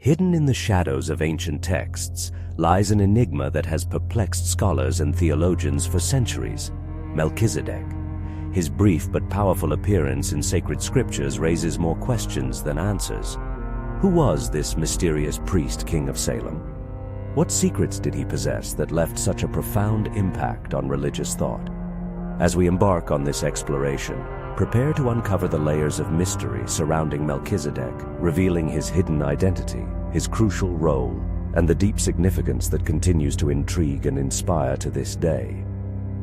Hidden in the shadows of ancient texts lies an enigma that has perplexed scholars and theologians for centuries: Melchizedek. His brief but powerful appearance in sacred scriptures raises more questions than answers. Who was this mysterious priest king of Salem? What secrets did he possess that left such a profound impact on religious thought? As we embark on this exploration, prepare to uncover the layers of mystery surrounding Melchizedek, revealing his hidden identity, his crucial role, and the deep significance that continues to intrigue and inspire to this day.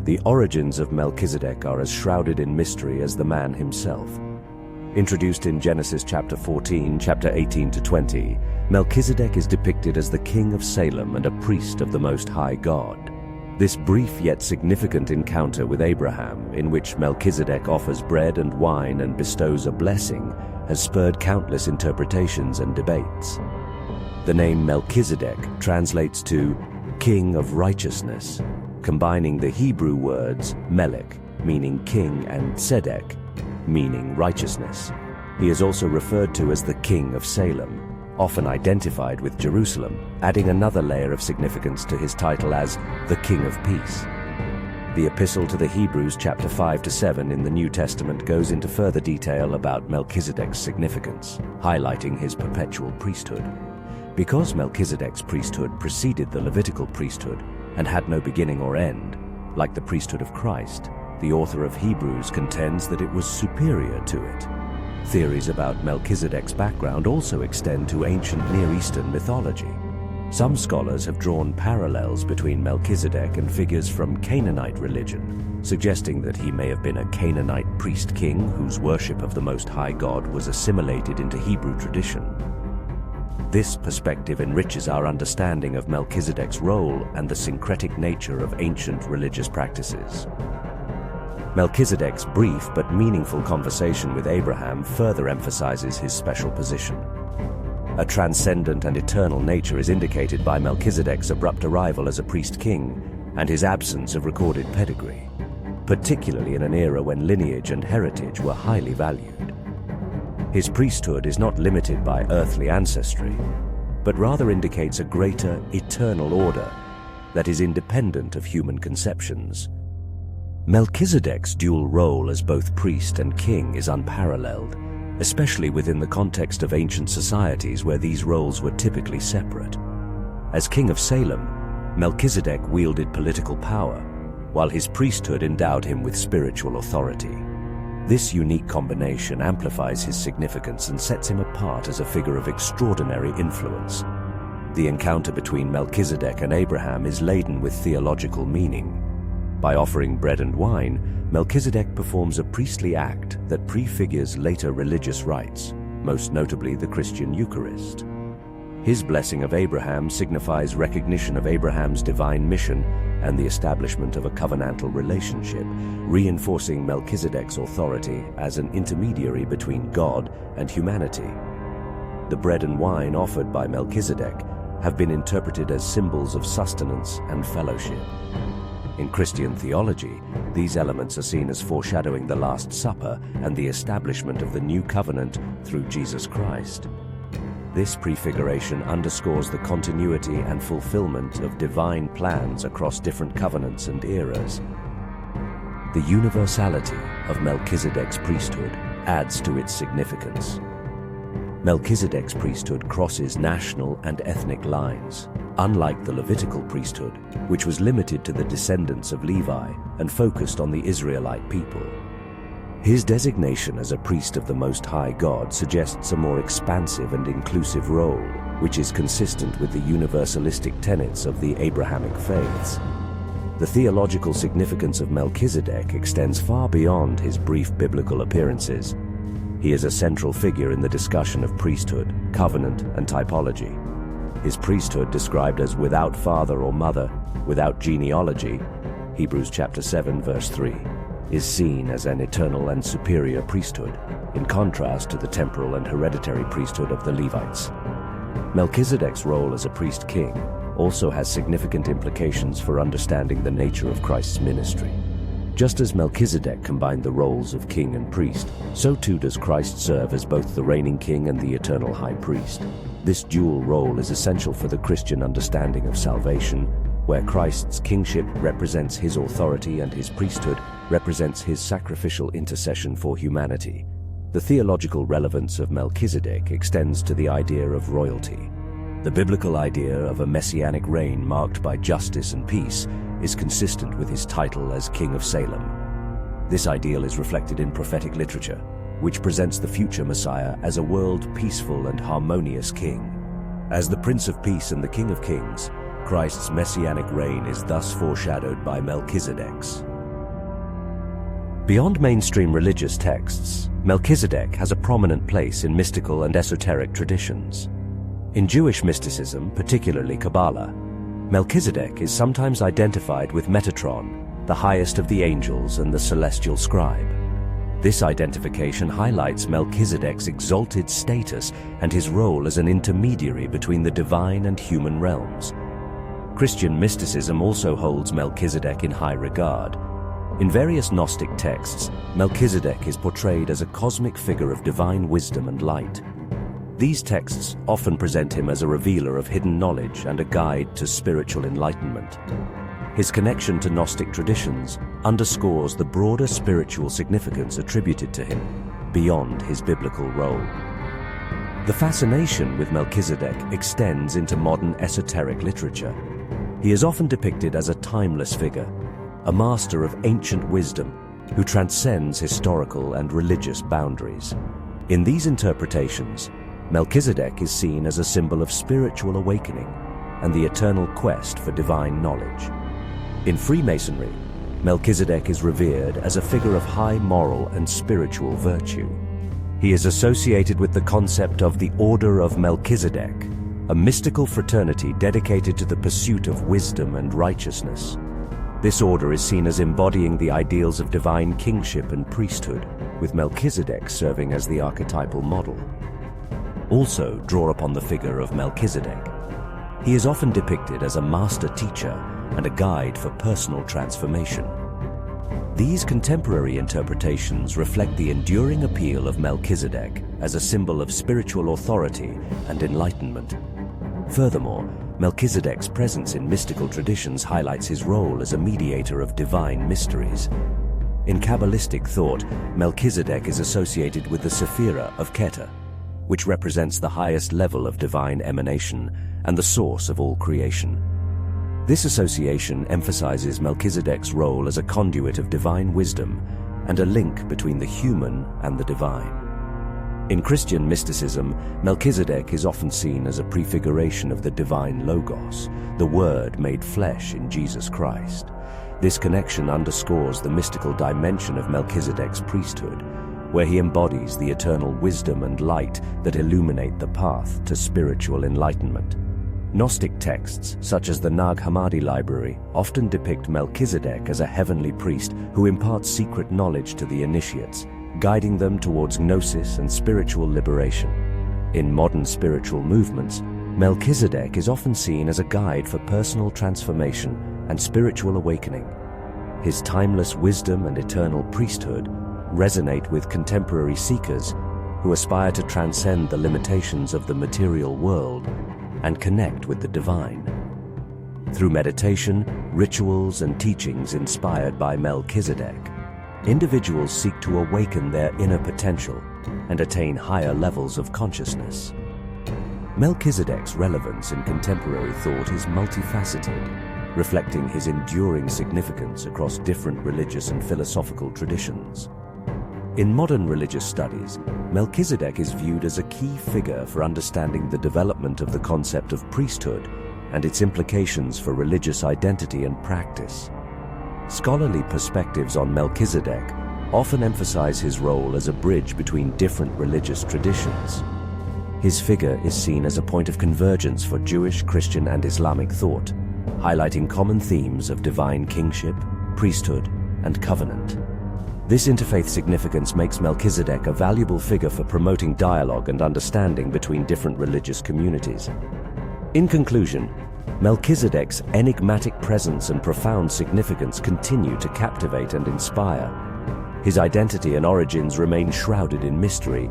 The origins of Melchizedek are as shrouded in mystery as the man himself. Introduced in Genesis chapter 14, chapter 18 to 20, Melchizedek is depicted as the king of Salem and a priest of the Most High God. This brief yet significant encounter with Abraham, in which Melchizedek offers bread and wine and bestows a blessing, has spurred countless interpretations and debates. The name Melchizedek translates to King of Righteousness, combining the Hebrew words Melech, meaning king, and Tzedek, meaning righteousness. He is also referred to as the King of Salem, often identified with Jerusalem, adding another layer of significance to his title as the King of Peace. The Epistle to the Hebrews chapter 5 to 7 in the New Testament goes into further detail about Melchizedek's significance, highlighting his perpetual priesthood. Because Melchizedek's priesthood preceded the Levitical priesthood and had no beginning or end, like the priesthood of Christ, the author of Hebrews contends that it was superior to it. Theories about Melchizedek's background also extend to ancient Near Eastern mythology. Some scholars have drawn parallels between Melchizedek and figures from Canaanite religion, suggesting that he may have been a Canaanite priest-king whose worship of the Most High God was assimilated into Hebrew tradition. This perspective enriches our understanding of Melchizedek's role and the syncretic nature of ancient religious practices. Melchizedek's brief but meaningful conversation with Abraham further emphasizes his special position. A transcendent and eternal nature is indicated by Melchizedek's abrupt arrival as a priest-king and his absence of recorded pedigree, particularly in an era when lineage and heritage were highly valued. His priesthood is not limited by earthly ancestry, but rather indicates a greater, eternal order that is independent of human conceptions. Melchizedek's dual role as both priest and king is unparalleled, especially within the context of ancient societies where these roles were typically separate. As king of Salem, Melchizedek wielded political power, while his priesthood endowed him with spiritual authority. This unique combination amplifies his significance and sets him apart as a figure of extraordinary influence. The encounter between Melchizedek and Abraham is laden with theological meaning. By offering bread and wine, Melchizedek performs a priestly act that prefigures later religious rites, most notably the Christian Eucharist. His blessing of Abraham signifies recognition of Abraham's divine mission and the establishment of a covenantal relationship, reinforcing Melchizedek's authority as an intermediary between God and humanity. The bread and wine offered by Melchizedek have been interpreted as symbols of sustenance and fellowship. In Christian theology, these elements are seen as foreshadowing the Last Supper and the establishment of the new covenant through Jesus Christ. This prefiguration underscores the continuity and fulfillment of divine plans across different covenants and eras. The universality of Melchizedek's priesthood adds to its significance. Melchizedek's priesthood crosses national and ethnic lines, unlike the Levitical priesthood, which was limited to the descendants of Levi and focused on the Israelite people. His designation as a priest of the Most High God suggests a more expansive and inclusive role, which is consistent with the universalistic tenets of the Abrahamic faiths. The theological significance of Melchizedek extends far beyond his brief biblical appearances. He is a central figure in the discussion of priesthood, covenant, and typology. His priesthood, described as without father or mother, without genealogy, Hebrews chapter 7 verse 3, is seen as an eternal and superior priesthood, in contrast to the temporal and hereditary priesthood of the Levites. Melchizedek's role as a priest-king also has significant implications for understanding the nature of Christ's ministry. Just as Melchizedek combined the roles of king and priest, so too does Christ serve as both the reigning king and the eternal high priest. This dual role is essential for the Christian understanding of salvation, where Christ's kingship represents his authority and his priesthood represents his sacrificial intercession for humanity. The theological relevance of Melchizedek extends to the idea of royalty. The biblical idea of a messianic reign marked by justice and peace is consistent with his title as King of Salem. This ideal is reflected in prophetic literature, which presents the future Messiah as a world-peaceful and harmonious king. As the Prince of Peace and the King of Kings, Christ's messianic reign is thus foreshadowed by Melchizedek's. Beyond mainstream religious texts, Melchizedek has a prominent place in mystical and esoteric traditions. In Jewish mysticism, particularly Kabbalah, Melchizedek is sometimes identified with Metatron, the highest of the angels and the celestial scribe. This identification highlights Melchizedek's exalted status and his role as an intermediary between the divine and human realms. Christian mysticism also holds Melchizedek in high regard. In various Gnostic texts, Melchizedek is portrayed as a cosmic figure of divine wisdom and light. These texts often present him as a revealer of hidden knowledge and a guide to spiritual enlightenment. His connection to Gnostic traditions underscores the broader spiritual significance attributed to him, beyond his biblical role. The fascination with Melchizedek extends into modern esoteric literature. He is often depicted as a timeless figure, a master of ancient wisdom who transcends historical and religious boundaries. In these interpretations, Melchizedek is seen as a symbol of spiritual awakening and the eternal quest for divine knowledge. In Freemasonry, Melchizedek is revered as a figure of high moral and spiritual virtue. He is associated with the concept of the Order of Melchizedek, a mystical fraternity dedicated to the pursuit of wisdom and righteousness. This order is seen as embodying the ideals of divine kingship and priesthood, with Melchizedek serving as the archetypal model. Also draw upon the figure of Melchizedek. He is often depicted as a master teacher and a guide for personal transformation. These contemporary interpretations reflect the enduring appeal of Melchizedek as a symbol of spiritual authority and enlightenment. Furthermore, Melchizedek's presence in mystical traditions highlights his role as a mediator of divine mysteries. In Kabbalistic thought, Melchizedek is associated with the Sephira of Keter, which represents the highest level of divine emanation and the source of all creation. This association emphasizes Melchizedek's role as a conduit of divine wisdom and a link between the human and the divine. In Christian mysticism, Melchizedek is often seen as a prefiguration of the divine Logos, the Word made flesh in Jesus Christ. This connection underscores the mystical dimension of Melchizedek's priesthood, where he embodies the eternal wisdom and light that illuminate the path to spiritual enlightenment. Gnostic texts, such as the Nag Hammadi library, often depict Melchizedek as a heavenly priest who imparts secret knowledge to the initiates, guiding them towards gnosis and spiritual liberation. In modern spiritual movements, Melchizedek is often seen as a guide for personal transformation and spiritual awakening. His timeless wisdom and eternal priesthood resonate with contemporary seekers who aspire to transcend the limitations of the material world and connect with the divine. Through meditation, rituals, and teachings inspired by Melchizedek, individuals seek to awaken their inner potential and attain higher levels of consciousness. Melchizedek's relevance in contemporary thought is multifaceted, reflecting his enduring significance across different religious and philosophical traditions. In modern religious studies, Melchizedek is viewed as a key figure for understanding the development of the concept of priesthood and its implications for religious identity and practice. Scholarly perspectives on Melchizedek often emphasize his role as a bridge between different religious traditions. His figure is seen as a point of convergence for Jewish, Christian, and Islamic thought, highlighting common themes of divine kingship, priesthood, and covenant. This interfaith significance makes Melchizedek a valuable figure for promoting dialogue and understanding between different religious communities. In conclusion, Melchizedek's enigmatic presence and profound significance continue to captivate and inspire. His identity and origins remain shrouded in mystery,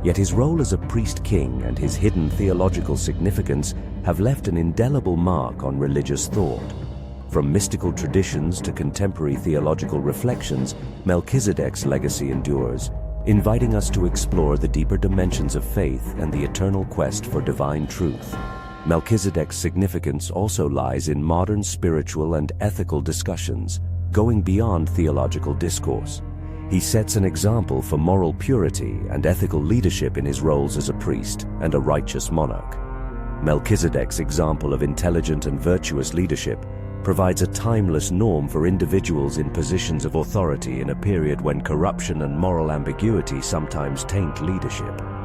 Yet his role as a priest-king and his hidden theological significance have left an indelible mark on religious thought. From mystical traditions to contemporary theological reflections, Melchizedek's legacy endures, inviting us to explore the deeper dimensions of faith and the eternal quest for divine truth. Melchizedek's significance also lies in modern spiritual and ethical discussions, going beyond theological discourse. He sets an example for moral purity and ethical leadership in his roles as a priest and a righteous monarch. Melchizedek's example of intelligent and virtuous leadership provides a timeless norm for individuals in positions of authority in a period when corruption and moral ambiguity sometimes taint leadership.